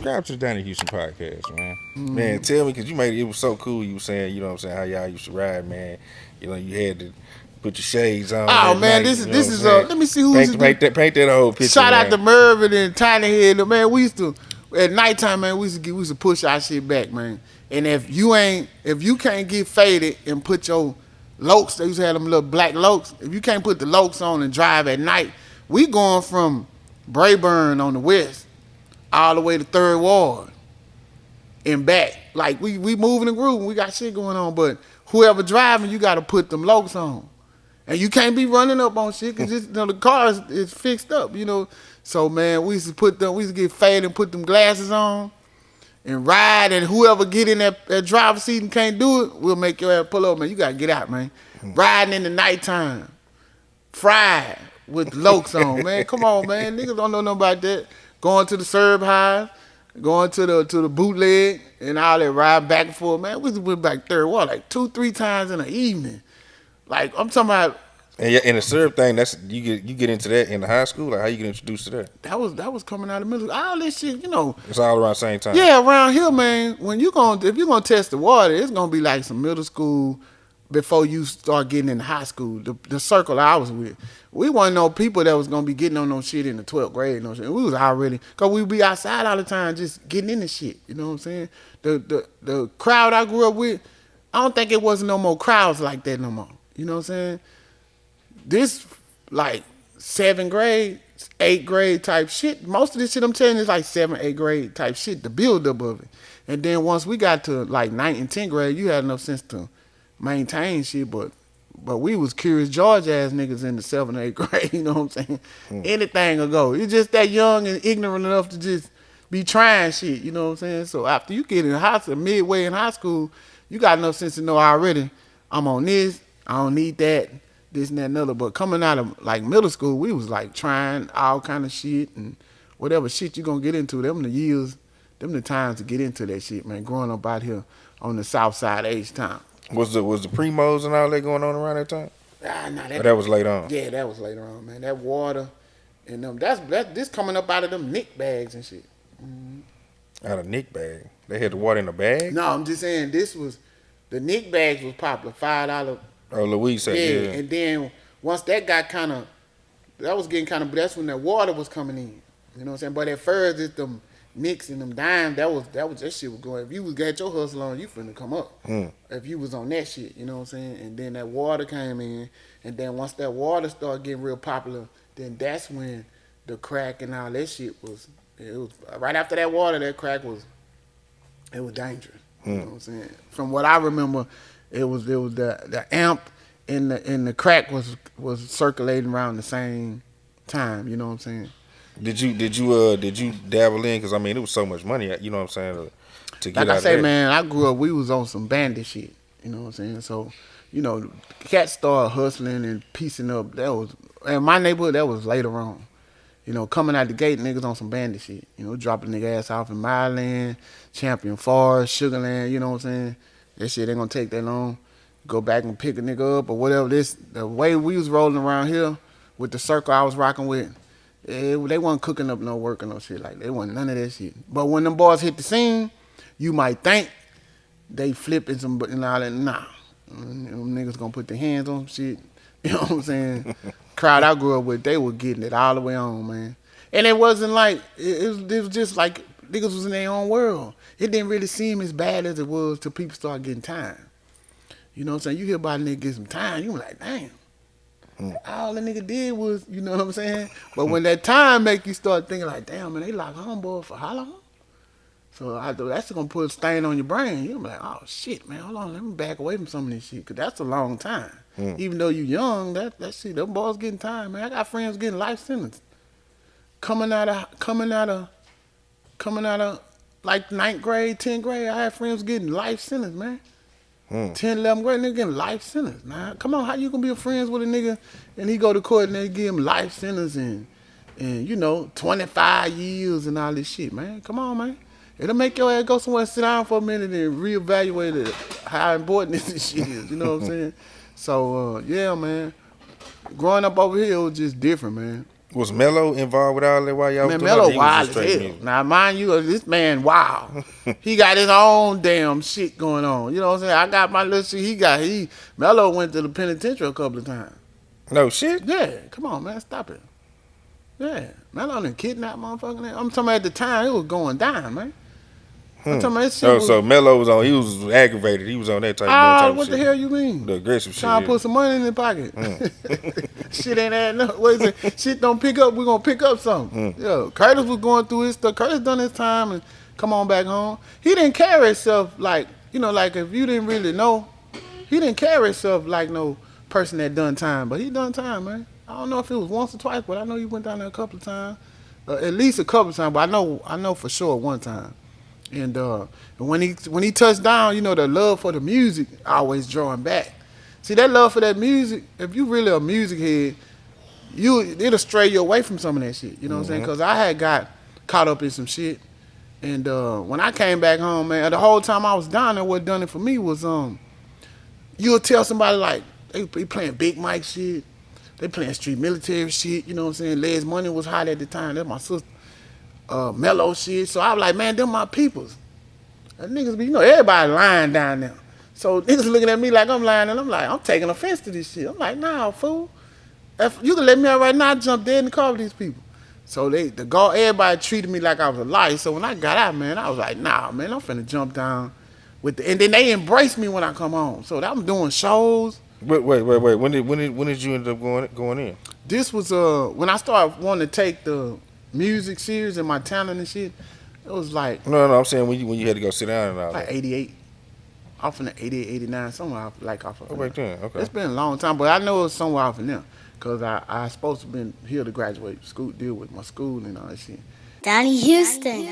subscribe to the Donnie Houston podcast, man. Man, tell me, because you made it was so cool. You were saying, you know what I'm saying, how y'all used to ride, man. You know, you had to put your shades on. Oh man, night, this is let me see who's paint that whole picture. Shout man. out to Mervin and Tiny Head. Man, we used to at nighttime, man, we used to push our shit back, man. And if you can't get faded and put your lokes, they used to have them little black lokes. If you can't put the lokes on and drive at night, we going from Brayburn on the west all the way to Third Ward and back. Like we moving and grooving, we got shit going on. But whoever driving, you got to put them lokes on. And you can't be running up on shit because the car is fixed up, you know. So man, we used to get faded and put them glasses on and ride. And whoever get in that driver's seat and can't do it, we'll make your ass pull up, man. You gotta get out, man. Riding in the nighttime, fried with the lokes on, man. Come on, man. Niggas don't know nothing about that. Going to the Serb Highs, going to the bootleg and all that, ride back and forth, man. We went back Third Ward like 2-3 times in the evening. Like I'm talking about. And the syrup thing, that's you get into that in the high school. Like how you get introduced to that? That was coming out of middle school. All this shit, you know. It's all around the same time. Yeah, around here, man. If you're gonna test the water, it's gonna be like some middle school before you start getting in high school. The circle I was with, we wasn't no people that was gonna be getting on no shit in the 12th grade. No shit. We was already, cause we be outside all the time, just getting in the shit. You know what I'm saying? The crowd I grew up with, I don't think it wasn't no more crowds like that no more. You know what I'm saying? This like 7th grade, 8th grade type shit. Most of this shit I'm telling you is like 7th, 8th grade type shit, the build up of it. And then once we got to like 9th and 10th grade, you had enough sense to maintain shit, but we was curious George ass niggas in the 7th and 8th grade, you know what I'm saying? Anything will go. You're just that young and ignorant enough to just be trying shit, you know what I'm saying? So after you get in high school, midway in high school, you got enough sense to know already, I'm on this, I don't need that, this and that and other. But coming out of like middle school, we was like trying all kind of shit and whatever shit you gonna get into. Them the times to get into that shit, man. Growing up out here on the south side of H-Town. Was the Primos and all that going on around that time? Nah, that was later on. Yeah, that was later on, man. That water and them. This coming up out of them Nick bags and shit. Mm-hmm. Out of Nick bag, they had the water in the bag. No, I'm just saying the Nick bags was popular, $5. Oh, Louise said, yeah. And then once that got that's when that water was coming in. You know what I'm saying? But at first, it's them nicks and them dimes, that shit was going. If you got your hustle on, you finna come up. If you was on that shit, you know what I'm saying? And then that water came in, and then once that water started getting real popular, then that's when the crack and all that shit was right after that water, that crack was dangerous. You know what I'm saying? From what I remember, it was the amp and the crack was circulating around the same time. You know what I'm saying? Did you dabble in? Because I mean, it was so much money. You know what I'm saying? To get like out I say, of that. man, I grew up. We was on some bandit shit. You know what I'm saying? So, you know, cats started hustling and piecing up. That was in my neighborhood. That was later on. You know, coming out the gate, niggas on some bandit shit. You know, dropping nigga ass off in Myland, Champion Forest, Sugarland. You know what I'm saying? That shit ain't gonna take that long. Go back and pick a nigga up or whatever. The way we was rolling around here with the circle I was rocking with, they wasn't cooking up no work or no shit like that. They wasn't none of that shit. But when them boys hit the scene, you might think they flipping some and all that. Nah. Them niggas gonna put their hands on some shit. You know what I'm saying? Crowd I grew up with, they were getting it all the way on, man. And it wasn't like, it was just like niggas was in their own world. It didn't really seem as bad as it was till people started getting time. You know what I'm saying? You hear about a nigga get some time, you be like, damn. All the nigga did was, you know what I'm saying? But when that time make you start thinking like, damn, man, they locked homeboy for how long? So that's gonna put a stain on your brain. You'll be like, oh shit, man, hold on, let me back away from some of this shit, cause that's a long time. Even though you young, that shit, them boys getting time, man. I got friends getting life sentence. Coming out of like 9th grade, 10th grade, I had friends getting life sentence, man. 10, 11th grade, nigga getting life sentence. Now, come on, how you gonna be friends with a nigga and he go to court and they give him life sentence and you know, 25 years and all this shit, man. Come on, man. It'll make your ass go somewhere and sit down for a minute and reevaluate how important this shit is. You know what I'm saying? So, yeah, man. Growing up over here, it was just different, man. Was Mello involved with all that while y'all was Man, doing Mello that? He was wild just as straight hell. music. Now, mind you, this man wild. He got his own damn shit going on. You know what I'm saying? I got my little shit. Mello went to the penitentiary a couple of times. No shit. Yeah, come on, man, stop it. Yeah, Mello done kidnapped motherfucking. I'm talking about at the time it was going down, man. I'm talking about this shit Oh, was. so Mello was on. He was aggravated. He was on that doing Ah, type of what the shit. hell you mean? The aggressive shit. Trying to Yeah. put some money in his pocket. Mm. Shit ain't adding up. What is it? Shit don't pick up. We gonna pick up something. Yo, Curtis was going through his stuff. Curtis done his time and come on back home. He didn't carry himself like like if you didn't really know, he didn't carry himself like no person that done time. But he done time, man. I don't know if it was once or twice, but I know he went down there a couple of times, at least a couple of times. But I know for sure one time. And when he touched down, the love for the music always drawing back. See that love for that music. If you really a music head, it'll stray you away from some of that shit. You know what I'm saying? Because I had got caught up in some shit, and when I came back home, man, the whole time I was down there, what done it for me was you'll tell somebody like they playing Big Mike shit, they playing Street Military shit. You know what I'm saying? Les Money was hot at the time. That's my sister. Mello shit. So I was like, man, them my peoples. And niggas be, everybody lying down there. So niggas looking at me like I'm lying, and I'm like, I'm taking offense to this shit. I'm like, nah, fool. If you can let me out right now, I jump dead in the car with these people. So everybody treated me like I was a liar. So when I got out, man, I was like, nah, man, I'm finna jump down and then they embraced me when I come home. So I'm doing shows. Wait. When did you end up going in? This was when I started wanting to take the music serious and my talent and shit. It was like No. I'm saying when you had to go sit down and all like that. 88. Off in the 88, 89, somewhere off of Oh, back then. Okay. It's been a long time, but I know it's somewhere off in there. Because I supposed to been here to graduate school, deal with my school and all that shit. Donnie Houston.